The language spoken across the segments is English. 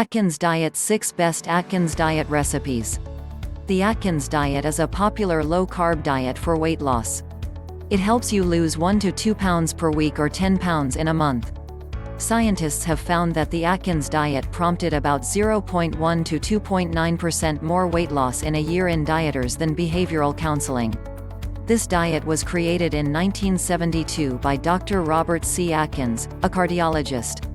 Atkins Diet: 6 Best Atkins Diet Recipes. The Atkins diet is a popular low-carb diet for weight loss. It helps you lose 1 to 2 pounds per week or 10 pounds in a month. Scientists have found that the Atkins diet prompted about 0.1 to 2.9% more weight loss in a year in dieters than behavioral counseling. This diet was created in 1972 by Dr. Robert C. Atkins, a cardiologist.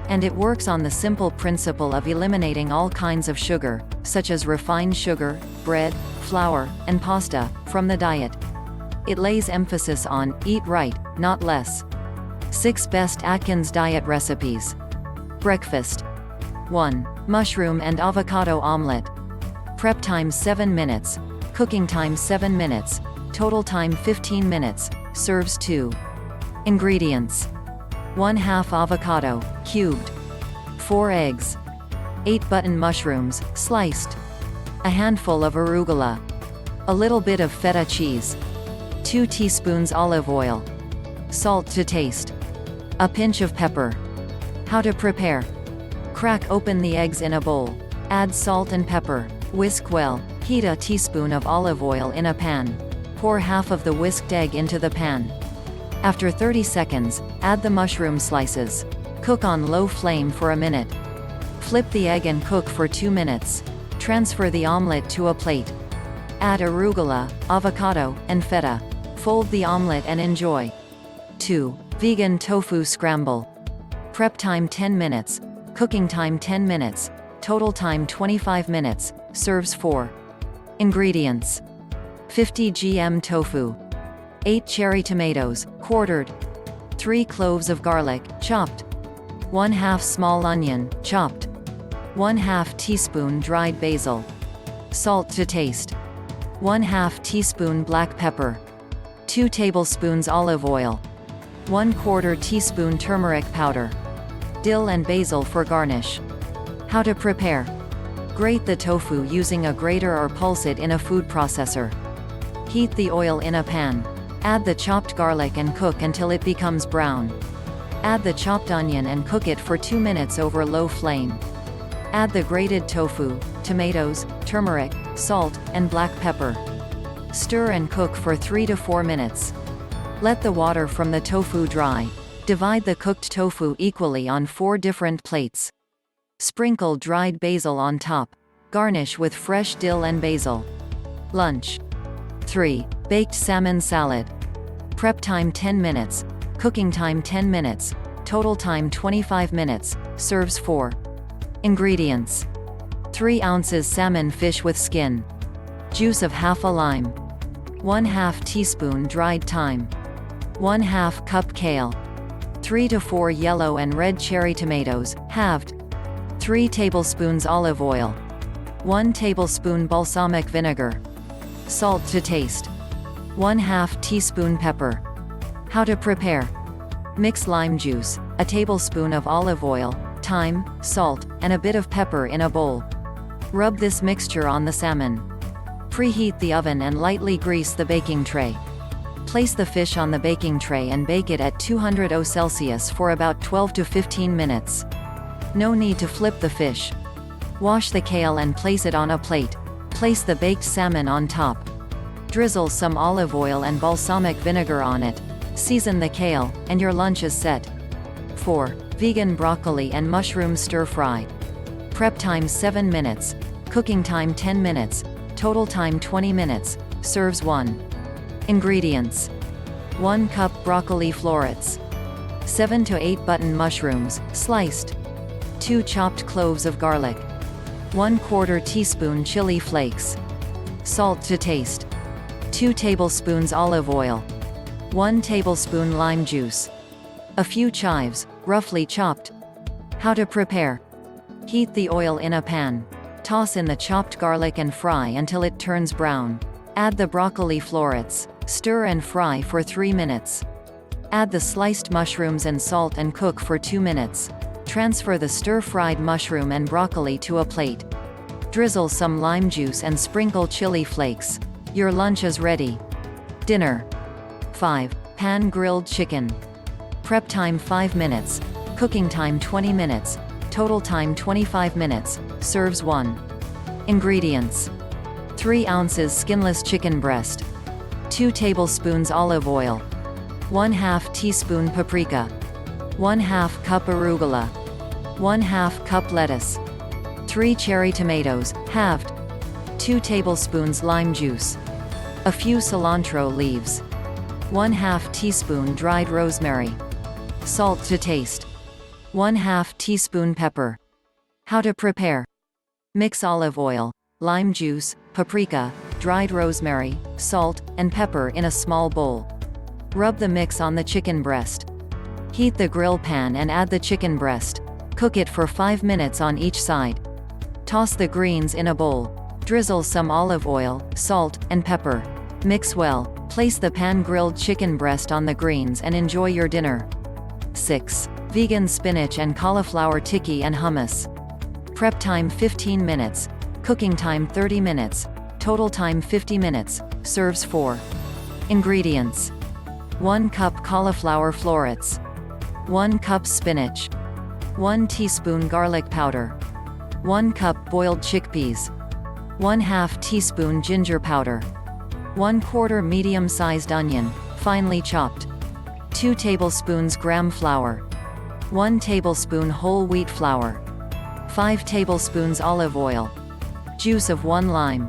And it works on the simple principle of eliminating all kinds of sugar, such as refined sugar, bread, flour, and pasta, from the diet. It lays emphasis on, eat right, not less. 6 Best Atkins Diet Recipes. Breakfast. 1. Mushroom and avocado omelet. Prep time 7 minutes. Cooking time 7 minutes. Total time 15 minutes. Serves 2. Ingredients. 1/2 avocado, cubed. 4 eggs. 8 button mushrooms, sliced. A handful of arugula. A little bit of feta cheese. 2 teaspoons olive oil. Salt to taste. A pinch of pepper. How to prepare. Crack open the eggs in a bowl. Add salt and pepper. Whisk well. Heat a teaspoon of olive oil in a pan. Pour half of the whisked egg into the pan. After 30 seconds, add the mushroom slices. Cook on low flame for a minute. Flip the egg and cook for 2 minutes. Transfer the omelet to a plate. Add arugula, avocado, and feta. Fold the omelet and enjoy. 2. Vegan tofu scramble. Prep time 10 minutes. Cooking time 10 minutes. Total time 25 minutes. Serves 4. Ingredients. 50 g tofu. 8 cherry tomatoes, quartered. 3 cloves of garlic, chopped. 1/2 small onion, chopped. 1/2 teaspoon dried basil. Salt to taste. 1/2 teaspoon black pepper. 2 tablespoons olive oil. 1/4 teaspoon turmeric powder. Dill and basil for garnish. How to prepare. Grate the tofu using a grater or pulse it in a food processor. Heat the oil in a pan. Add the chopped garlic and cook until it becomes brown. Add the chopped onion and cook it for 2 minutes over low flame. Add the grated tofu, tomatoes, turmeric, salt, and black pepper. Stir and cook for 3 to 4 minutes. Let the water from the tofu dry. Divide the cooked tofu equally on 4 different plates. Sprinkle dried basil on top. Garnish with fresh dill and basil. Lunch. 3. Baked salmon salad. Prep time 10 minutes. Cooking time 10 minutes. Total time 25 minutes. Serves 4. Ingredients. 3 ounces salmon fish with skin. Juice of half a lime. 1/2 teaspoon dried thyme. 1/2 cup kale. 3 to 4 yellow and red cherry tomatoes, halved. 3 tablespoons olive oil. 1 tablespoon balsamic vinegar. Salt to taste. 1/2 teaspoon pepper. How to prepare. Mix lime juice, a tablespoon of olive oil, thyme, salt, and a bit of pepper in a bowl. Rub this mixture on the salmon. Preheat the oven and lightly grease the baking tray. Place the fish on the baking tray and bake it at 200 degrees Celsius for about 12 to 15 minutes. No need to flip the fish. Wash the kale and place it on a plate. Place the baked salmon on top. Drizzle some olive oil and balsamic vinegar on it. Season the kale, and your lunch is set. 4. Vegan broccoli and mushroom stir-fry. Prep time 7 minutes. Cooking time 10 minutes. Total time 20 minutes. Serves 1. Ingredients. 1 cup broccoli florets. 7 to 8 button mushrooms, sliced. 2 chopped cloves of garlic. 1/4 teaspoon chili flakes. Salt to taste. 2 tablespoons olive oil. 1 tablespoon lime juice. A few chives, roughly chopped. How to prepare. Heat the oil in a pan. Toss in the chopped garlic and fry until it turns brown. Add the broccoli florets. Stir and fry for 3 minutes. Add the sliced mushrooms and salt and cook for 2 minutes. Transfer the stir-fried mushroom and broccoli to a plate. Drizzle some lime juice and sprinkle chili flakes. Your lunch is ready. Dinner. 5. Pan grilled chicken. Prep time 5 minutes. Cooking time 20 minutes. Total time 25 minutes. Serves 1. Ingredients: 3 ounces skinless chicken breast, 2 tablespoons olive oil, 1/2 teaspoon paprika, 1/2 cup arugula, 1/2 cup lettuce, 3 cherry tomatoes, halved, 2 tablespoons lime juice, a few cilantro leaves, 1/2 teaspoon dried rosemary, salt to taste, 1/2 teaspoon pepper. How to prepare: mix olive oil, lime juice, paprika, dried rosemary, salt, and pepper in a small bowl. Rub the mix on the chicken breast. Heat the grill pan and add the chicken breast. Cook it for 5 minutes on each side. Toss the greens in a bowl. Drizzle some olive oil, salt, and pepper. Mix well. Place the pan-grilled chicken breast on the greens and enjoy your dinner. 6. Vegan spinach and cauliflower tikki and hummus. Prep time 15 minutes. Cooking time 30 minutes. Total time 50 minutes. Serves 4. Ingredients: 1 cup cauliflower florets, 1 cup spinach, 1 teaspoon garlic powder, 1 cup boiled chickpeas, 1/2 teaspoon ginger powder, 1/4 medium-sized onion, finely chopped, 2 tablespoons gram flour, 1 tablespoon whole wheat flour, 5 tablespoons olive oil, juice of 1 lime,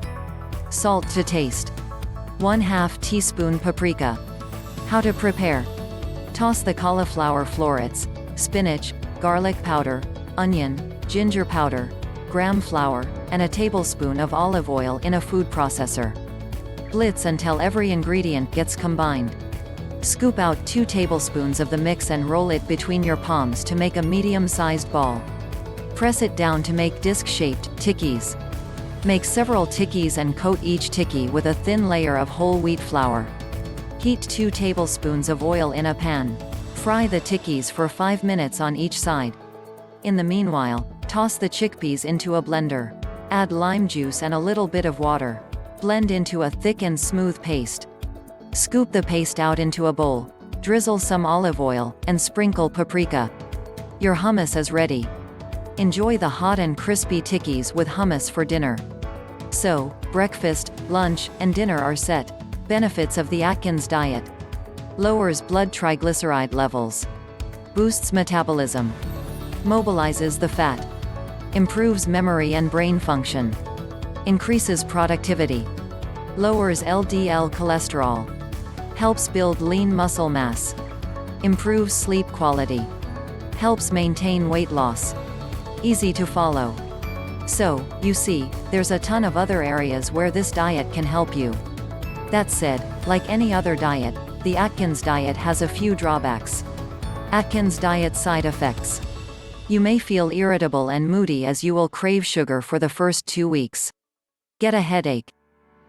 salt to taste, 1/2 teaspoon paprika. How to prepare: toss the cauliflower florets, spinach, garlic powder, onion, ginger powder, gram flour, and a tablespoon of olive oil in a food processor. Blitz until every ingredient gets combined. Scoop out 2 tablespoons of the mix and roll it between your palms to make a medium-sized ball. Press it down to make disc-shaped tikkis. Make several tikkis and coat each tikki with a thin layer of whole wheat flour. Heat 2 tablespoons of oil in a pan. Fry the tikkis for 5 minutes on each side. In the meanwhile, toss the chickpeas into a blender. Add lime juice and a little bit of water. Blend into a thick and smooth paste. Scoop the paste out into a bowl. Drizzle some olive oil, and sprinkle paprika. Your hummus is ready. Enjoy the hot and crispy tikkis with hummus for dinner. So, breakfast, lunch, and dinner are set. Benefits of the Atkins diet: lowers blood triglyceride levels, boosts metabolism, mobilizes the fat, improves memory and brain function, increases productivity, lowers LDL cholesterol, helps build lean muscle mass, improves sleep quality, helps maintain weight loss, easy to follow. So, you see, there's a ton of other areas where this diet can help you. That said, like any other diet, the Atkins diet has a few drawbacks. Atkins diet side effects: you may feel irritable and moody as you will crave sugar for the first 2 weeks. Get a headache.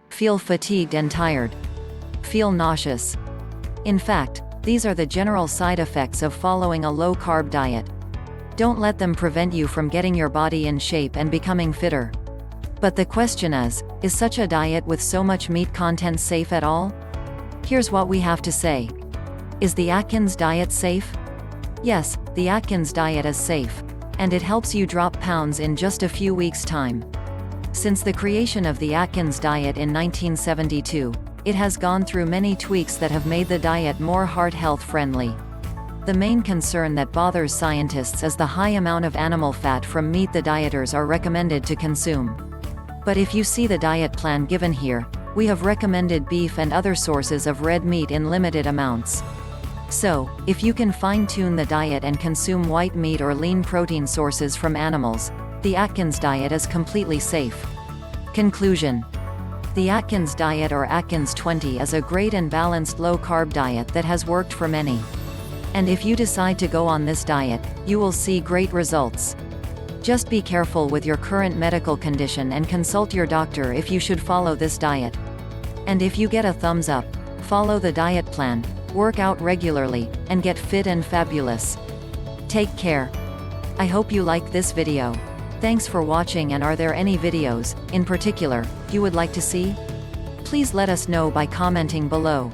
Feel fatigued and tired. Feel nauseous. In fact, these are the general side effects of following a low-carb diet. Don't let them prevent you from getting your body in shape and becoming fitter. But the question is such a diet with so much meat content safe at all? Here's what we have to say. Is the Atkins diet safe? Yes, the Atkins diet is safe. And it helps you drop pounds in just a few weeks' time. Since the creation of the Atkins diet in 1972, it has gone through many tweaks that have made the diet more heart health friendly. The main concern that bothers scientists is the high amount of animal fat from meat the dieters are recommended to consume. But if you see the diet plan given here, we have recommended beef and other sources of red meat in limited amounts. So, if you can fine-tune the diet and consume white meat or lean protein sources from animals, the Atkins diet is completely safe. Conclusion: the Atkins diet or Atkins 20 is a great and balanced low-carb diet that has worked for many. And if you decide to go on this diet, you will see great results. Just be careful with your current medical condition and consult your doctor if you should follow this diet. And if you get a thumbs up, follow the diet plan, work out regularly, and get fit and fabulous. Take care. I hope you liked this video. Thanks for watching, and are there any videos, in particular, you would like to see? Please let us know by commenting below.